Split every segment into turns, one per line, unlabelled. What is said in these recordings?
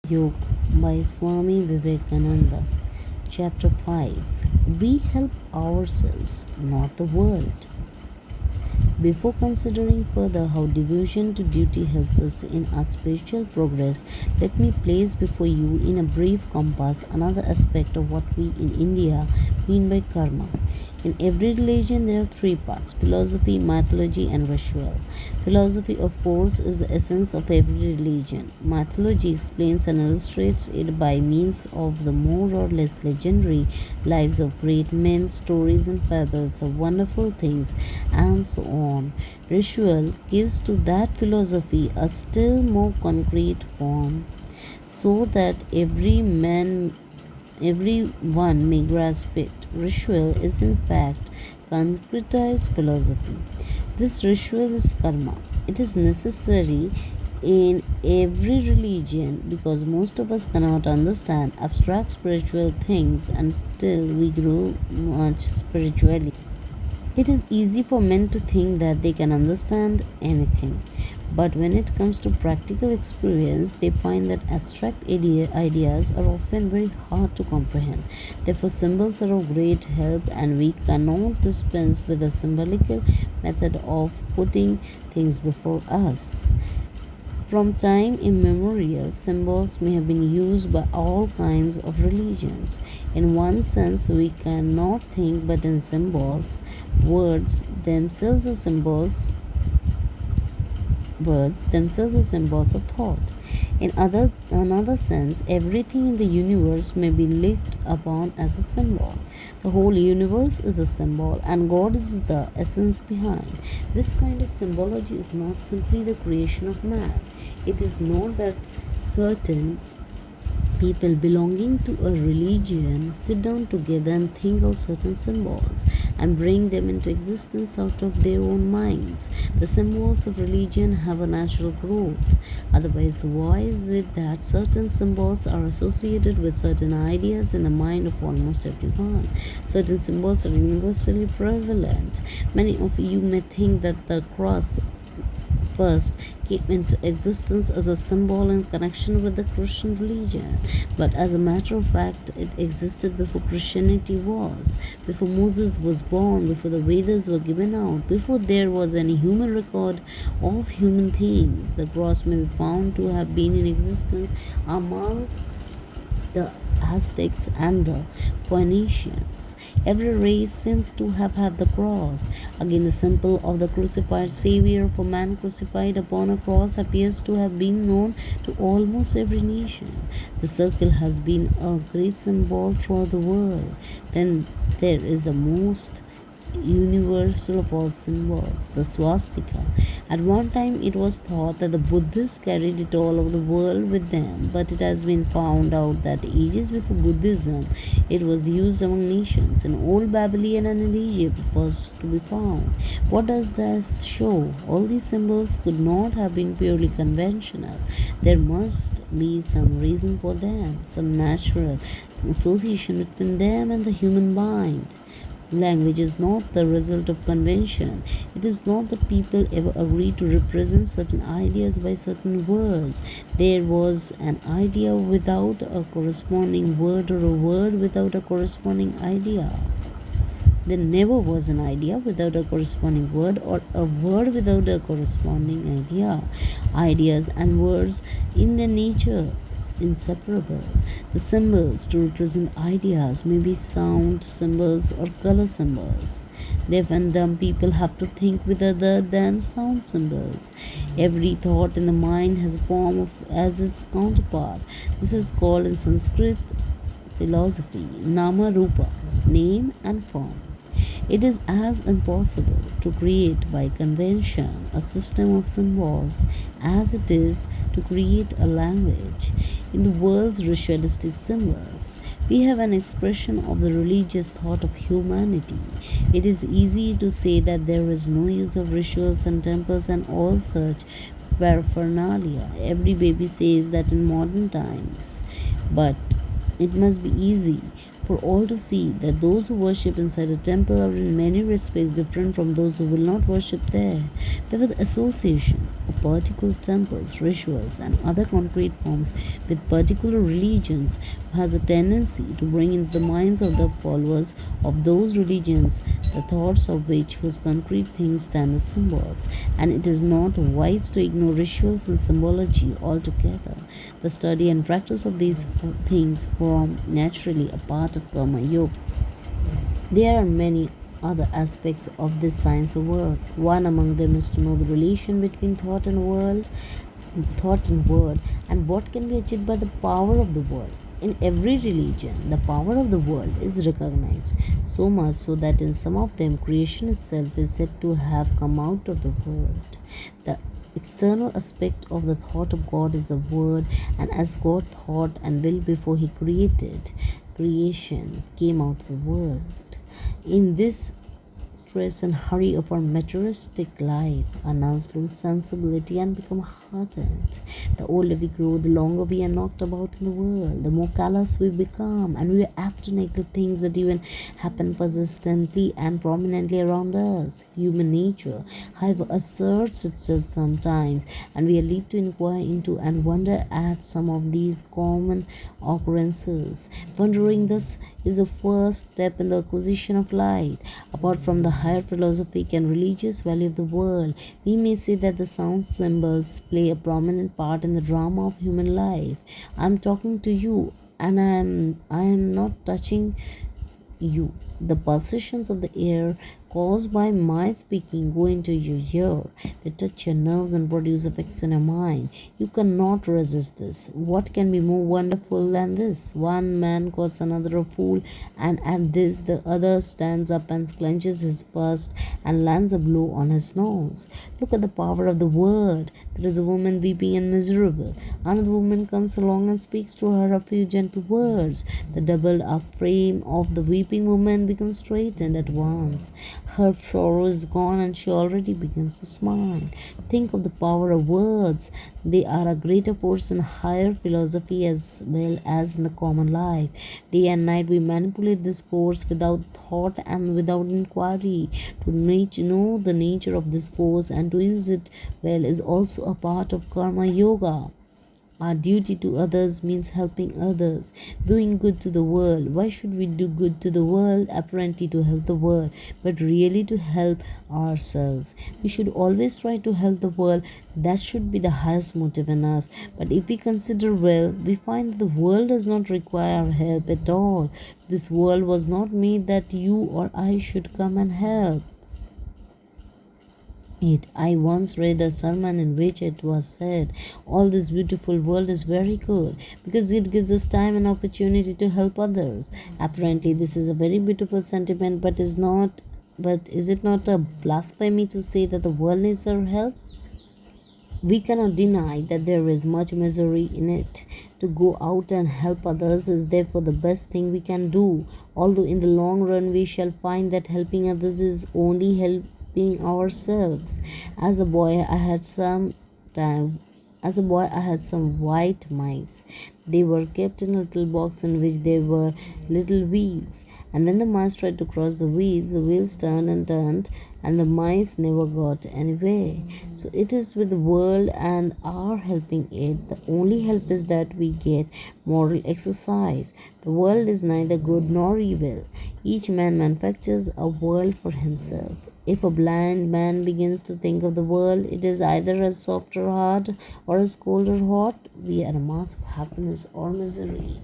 Yoga by Swami Vivekananda. Chapter 5. We help ourselves, not the world. Before considering further how devotion to duty helps us in our spiritual progress, let me place before you in a brief compass another aspect of what we in India mean by karma. In every religion, there are three parts: philosophy, mythology, and ritual. Philosophy, of course, is the essence of every religion. Mythology explains and illustrates it by means of the more or less legendary lives of great men, stories and fables of wonderful things, and so on. Ritual gives to that philosophy a still more concrete form so that everyone may grasp it. Ritual is in fact concretized philosophy. This ritual is karma. It is necessary in every religion because most of us cannot understand abstract spiritual things until we grow much spiritually. It is easy for men to think that they can understand anything, but when it comes to practical experience, they find that abstract ideas are often very hard to comprehend. Therefore, symbols are of great help, and we cannot dispense with the symbolical method of putting things before us. From time immemorial, symbols may have been used by all kinds of religions. In one sense, we cannot think but in symbols. Words themselves are symbols. Words themselves are symbols of thought. In another sense, everything in the universe may be looked upon as a symbol. The whole universe is a symbol, and God is the essence behind. This kind of symbology is not simply the creation of man. It is not that certain people belonging to a religion sit down together and think out certain symbols and bring them into existence out of their own minds. The symbols of religion have a natural growth. Otherwise, why is it that certain symbols are associated with certain ideas in the mind of almost everyone? Certain symbols are universally prevalent. Many of you may think that the cross first came into existence as a symbol in connection with the Christian religion. But as a matter of fact, it existed before Christianity was, before Moses was born, before the Vedas were given out, before there was any human record of human things. The cross may be found to have been in existence among the Aztecs and the Phoenicians. Every race seems to have had the cross. Again, the symbol of the crucified Savior for man crucified upon a cross appears to have been known to almost every nation. The circle has been a great symbol throughout the world. Then there is the most universal of all symbols, the swastika. At one time, it was thought that the Buddhists carried it all over the world with them, but it has been found out that ages before Buddhism, it was used among nations. In Old Babylon and in Egypt, it was to be found. What does this show? All these symbols could not have been purely conventional. There must be some reason for them, some natural association between them and the human mind. Language is not the result of convention. It is not that people ever agree to represent certain ideas by certain words. There was an idea without a corresponding word, or a word without a corresponding idea. There never was an idea without a corresponding word, or a word without a corresponding idea. Ideas and words in their nature inseparable. The symbols to represent ideas may be sound symbols or color symbols. Deaf and dumb people have to think with other than sound symbols. Every thought in the mind has a form of as its counterpart. This is called in Sanskrit philosophy nama rupa, name and form. It is as impossible to create by convention a system of symbols as it is to create a language. In the world's ritualistic symbols, we have an expression of the religious thought of humanity. It is easy to say that there is no use of rituals and temples and all such paraphernalia. Every baby says that in modern times. But it must be easy for all to see that those who worship inside a temple are in many respects different from those who will not worship there. There the association of particular temples, rituals, and other concrete forms with particular religions has a tendency to bring into the minds of the followers of those religions the thoughts of which whose concrete things stand as symbols, and it is not wise to ignore rituals and symbology altogether. The study and practice of these things form naturally a part of Karma Yoga. There are many other aspects of this science of work. One among them is to know the relation between thought and word, and what can be achieved by the power of the word. In every religion, the power of the world is recognized, so much so that in some of them, creation itself is said to have come out of the world. The external aspect of the thought of God is the word, and as God thought and willed before He created, creation came out of the world. In this stress and hurry of our materialistic life, our nerves lose sensibility and become hardened. The older we grow, the longer we are knocked about in the world, the more callous we become, and we are apt to neglect things that even happen persistently and prominently around us. Human nature, however, asserts itself sometimes, and we are led to inquire into and wonder at some of these common occurrences. Wondering thus is the first step in the acquisition of light. Apart from the higher philosophic and religious value of the world, we may say that the sound symbols play a prominent part in the drama of human life. I am talking to you, and I am not touching you. The pulsations of the air caused by my speaking go into your ear. They touch your nerves and produce effects in your mind. You cannot resist this. What can be more wonderful than this? One man calls another a fool, and at this the other stands up and clenches his fist and lands a blow on his nose. Look at the power of the word. There is a woman weeping and miserable. Another woman comes along and speaks to her a few gentle words. The doubled up frame of the weeping woman becomes straightened at once. Her sorrow is gone and she already begins to smile. Think of the power of words. They are a greater force in higher philosophy as well as in the common life. Day and night we manipulate this force without thought and without inquiry. To know the nature of this force and to use it well is also a part of Karma Yoga. Our duty to others means helping others, doing good to the world. Why should we do good to the world? Apparently to help the world, but really to help ourselves. We should always try to help the world. That should be the highest motive in us. But if we consider well, we find that the world does not require our help at all. This world was not made that you or I should come and help it. I once read a sermon in which it was said, all this beautiful world is very good because it gives us time and opportunity to help others. Apparently, this is a very beautiful sentiment, but is it not a blasphemy to say that the world needs our help? We cannot deny that there is much misery in it. To go out and help others is therefore the best thing we can do, although in the long run we shall find that helping others is only helping ourselves. As a boy, I had some time as a boy, I had some white mice. They were kept in a little box in which there were little wheels. And when the mice tried to cross the wheels turned and turned, and the mice never got anywhere. So it is with the world and our helping it. The only help is that we get moral exercise. The world is neither good nor evil. Each man manufactures a world for himself. If a blind man begins to think of the world, it is either as soft or hard or as cold or hot. We are a mass of happiness or misery.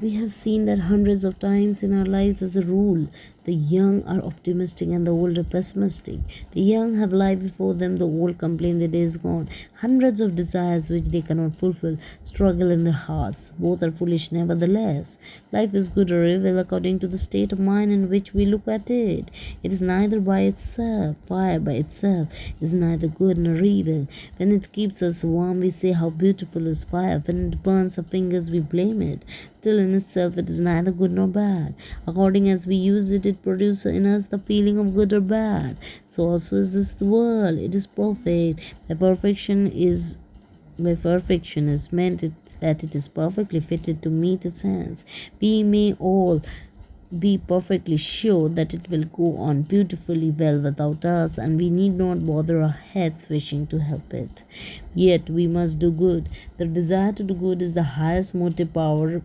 We have seen that hundreds of times in our lives as a rule. The young are optimistic and the old are pessimistic. The young have life before them, the old complain the day is gone. Hundreds of desires which they cannot fulfill struggle in their hearts. Both are foolish nevertheless. Life is good or evil according to the state of mind in which we look at it. It is neither by itself. Fire by itself is neither good nor evil. When it keeps us warm, we say how beautiful is fire. When it burns our fingers, we blame it. Still in itself, it is neither good nor bad. According as we use it, it produces in us the feeling of good or bad. So also is this the world. It is perfect. The perfection is By perfection is meant that it is perfectly fitted to meet its ends. We may all be perfectly sure that it will go on beautifully well without us, and we need not bother our heads wishing to help it. Yet we must do good. The desire to do good is the highest motive power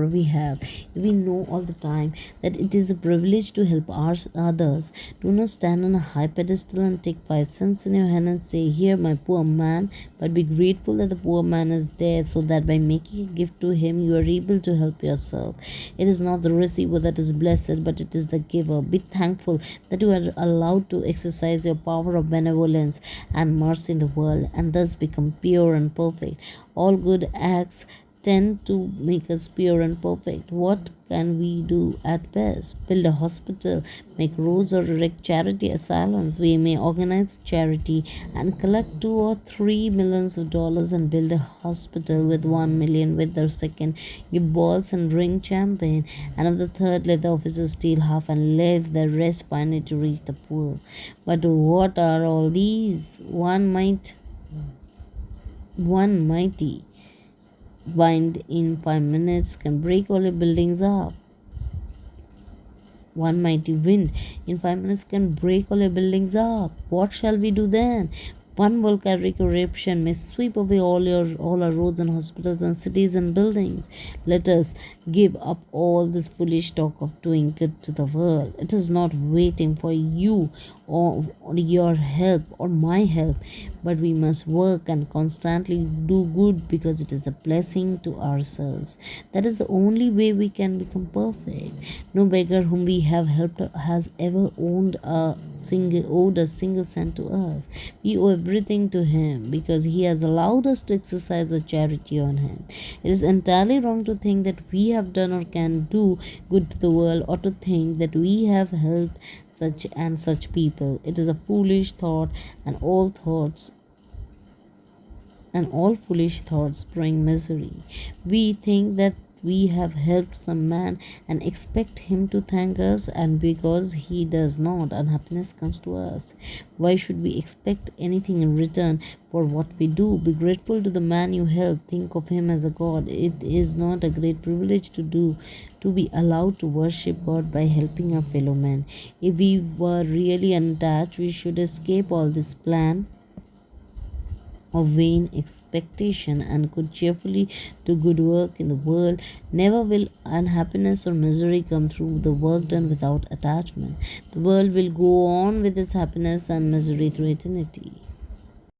we have. If we know all the time that it is a privilege to help others, do not stand on a high pedestal and take 5 cents in your hand and say, "Here, my poor man," but be grateful that the poor man is there, so that by making a gift to him, you are able to help yourself. It is not the receiver that is blessed, but it is the giver. Be thankful that you are allowed to exercise your power of benevolence and mercy in the world, and thus become pure and perfect. All good acts tend to make us pure and perfect. What can we do at best? Build a hospital, make roads, or erect charity asylums. We may organize charity and collect 2 or 3 millions of dollars and build a hospital with 1 million. With the second, give balls and drink champagne, and of the third, let the officers steal half and leave the rest finally to reach the poor. But what are all these? One mighty wind in 5 minutes can break all your buildings up. One mighty wind in 5 minutes can break all your buildings up. What shall we do then? One volcanic eruption may sweep away all our roads and hospitals and cities and buildings. Let us give up all this foolish talk of doing good to the world. It is not waiting for you or your help or my help, but we must work and constantly do good because it is a blessing to ourselves. That is the only way we can become perfect. No beggar whom we have helped has ever owed a single cent to us. We owe everything to him because he has allowed us to exercise a charity on him. It is entirely wrong to think that we have done or can do good to the world, or to think that we have helped such and such people. It is a foolish thought, and all foolish thoughts bring misery. We think that we have helped some man and expect him to thank us, and because he does not, unhappiness comes to us. Why should we expect anything in return for what we do? Be grateful to the man you help. Think of him as a god. It is not a great privilege to be allowed to worship God by helping our fellow men. If we were really unattached, we should escape all this plan of vain expectation and could cheerfully do good work in the world. Never will unhappiness or misery come through the work done without attachment. The world will go on with its happiness and misery through eternity.